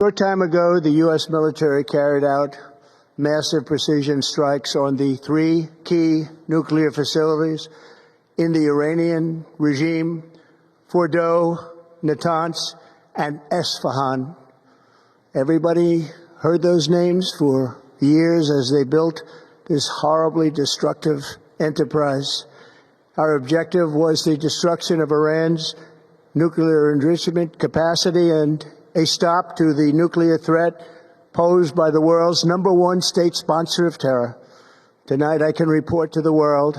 Short time ago, the U.S. military carried out massive precision strikes on the three key nuclear facilities in the Iranian regime: Fordow, Natanz, and Esfahan. Everybody heard those names for years as they built this horribly destructive enterprise. Our objective was the destruction of Iran's nuclear enrichment capacity and a stop to the nuclear threat posed by the world's #1 state sponsor of terror. Tonight, I can report to the world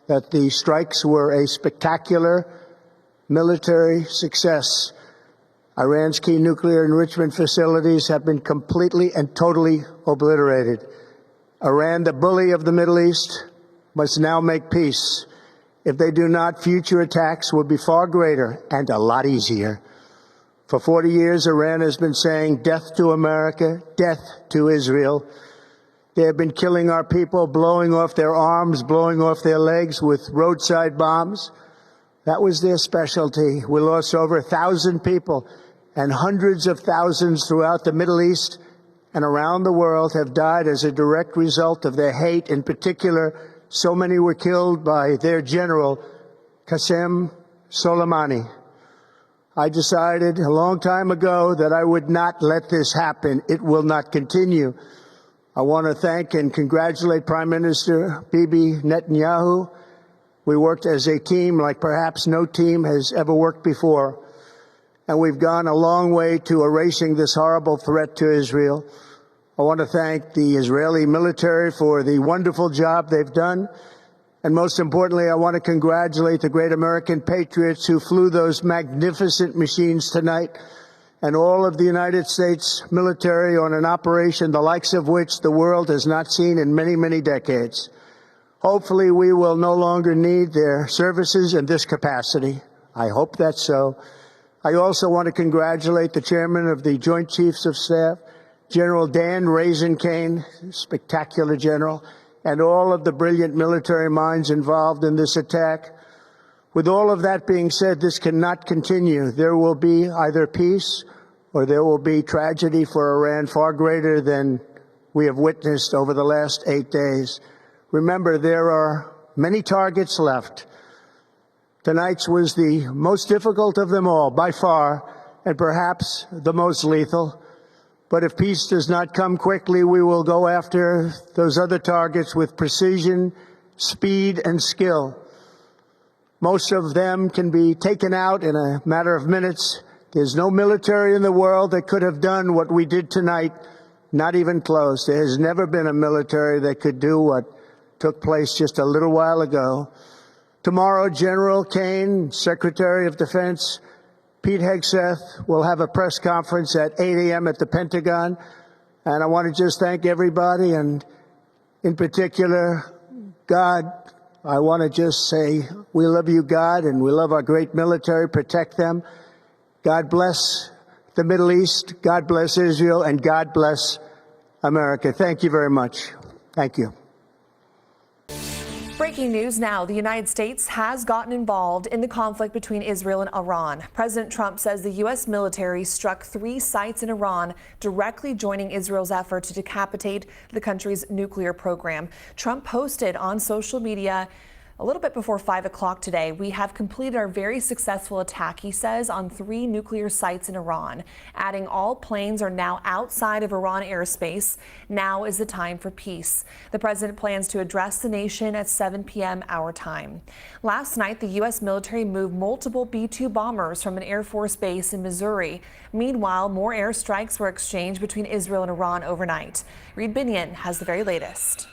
that the strikes were a spectacular military success. Iran's key nuclear enrichment facilities have been completely and totally obliterated. Iran, the bully of the Middle East, must now make peace. If they do not, future attacks will be far greater and a lot easier. For 40 years, Iran has been saying death to America, death to Israel. They have been killing our people, blowing off their arms, blowing off their legs with roadside bombs. That was their specialty. We lost over 1,000 people, and hundreds of thousands throughout the Middle East and around the world have died as a direct result of their hate. In particular, so many were killed by their general, Qasem Soleimani. I decided a long time ago that I would not let this happen. It will not continue. I want to thank and congratulate Prime Minister Bibi Netanyahu. We worked as a team like perhaps no team has ever worked before. And we've gone a long way to erasing this horrible threat to Israel. I want to thank the Israeli military for the wonderful job they've done. And most importantly, I want to congratulate the great American patriots who flew those magnificent machines tonight, and all of the United States military on an operation the likes of which the world has not seen in many, many decades. Hopefully, we will no longer need their services in this capacity. I hope that's so. I also want to congratulate the chairman of the Joint Chiefs of Staff, General Dan Raisin-Kane, spectacular general, and all of the brilliant military minds involved in this attack. With all of that being said, this cannot continue. There will be either peace or there will be tragedy for Iran far greater than we have witnessed over the last 8 days. Remember, there are many targets left. Tonight's was the most difficult of them all, by far, and perhaps the most lethal. But if peace does not come quickly, we will go after those other targets with precision, speed, and skill. Most of them can be taken out in a matter of minutes. There's no military in the world that could have done what we did tonight, not even close. There has never been a military that could do what took place just a little while ago. Tomorrow, General Kane, Secretary of Defense, Pete Hegseth will have a press conference at 8 a.m. at the Pentagon, and I want to just thank everybody, and in particular, God. I want to just say we love you, God, and we love our great military. Protect them. God bless the Middle East. God bless Israel, and God bless America. Thank you very much. Thank you. Breaking news now. The United States has gotten involved in the conflict between Israel and Iran. President Trump says the U.S. military struck 3 sites in Iran, directly joining Israel's effort to decapitate the country's nuclear program. Trump posted on social media a little bit before 5 o'clock today, "We have completed our very successful attack," he says, on 3 nuclear sites in Iran, adding all planes are now outside of Iran airspace. Now is the time for peace. The president plans to address the nation at 7 p.m. our time. Last night, the U.S. military moved multiple B-2 bombers from an Air Force base in Missouri. Meanwhile, more airstrikes were exchanged between Israel and Iran overnight. Reed Binion has the very latest.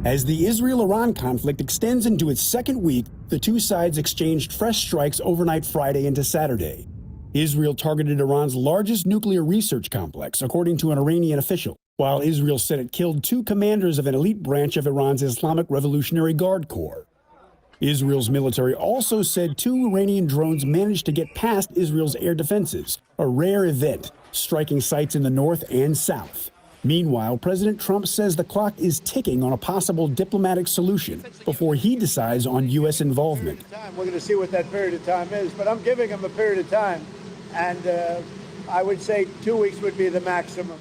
As the Israel-Iran conflict extends into its second week, the two sides exchanged fresh strikes overnight Friday into Saturday. Israel targeted Iran's largest nuclear research complex, according to an Iranian official, while Israel said it killed 2 commanders of an elite branch of Iran's Islamic Revolutionary Guard Corps. Israel's military also said 2 Iranian drones managed to get past Israel's air defenses, a rare event, striking sites in the north and south. Meanwhile, President Trump says the clock is ticking on a possible diplomatic solution before he decides on U.S. involvement. We're going to see what that period of time is, but I'm giving him a period of time. And I would say 2 weeks would be the maximum.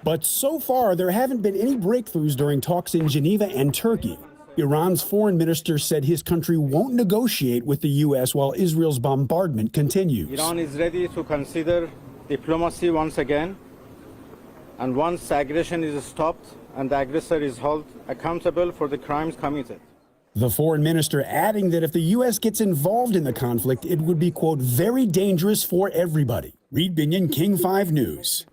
But so far, there haven't been any breakthroughs during talks in Geneva and Turkey. Iran's foreign minister said his country won't negotiate with the U.S. while Israel's bombardment continues. Iran is ready to consider diplomacy once again, and once aggression is stopped and the aggressor is held accountable for the crimes committed. The foreign minister adding that if the U.S. gets involved in the conflict, it would be, quote, very dangerous for everybody. Reed Binion, King 5 News.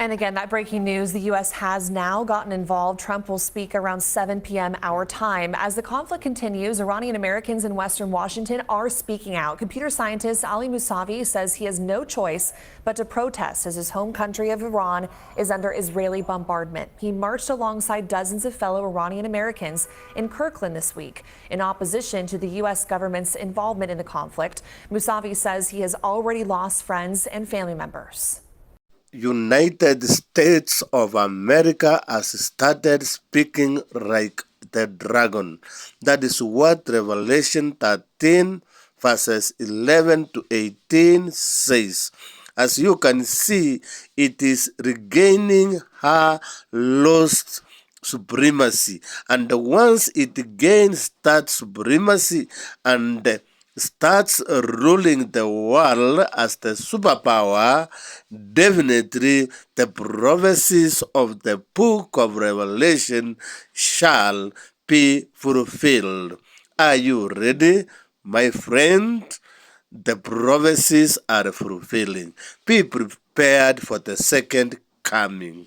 And again, that breaking news, the U.S. has now gotten involved. Trump will speak around 7 p.m. our time. As the conflict continues, Iranian Americans in Western Washington are speaking out. Computer scientist Ali Musavi says he has no choice but to protest as his home country of Iran is under Israeli bombardment. He marched alongside dozens of fellow Iranian Americans in Kirkland this week in opposition to the U.S. government's involvement in the conflict. Musavi says he has already lost friends and family members. United States of America has started speaking like the dragon. That is what Revelation 13 verses 11 to 18 says. As you can see, it is regaining her lost supremacy. And once it gains that supremacy and starts ruling the world as the superpower, definitely the prophecies of the book of Revelation shall be fulfilled. Are you ready, my friend? The prophecies are fulfilling. Be prepared for the second coming.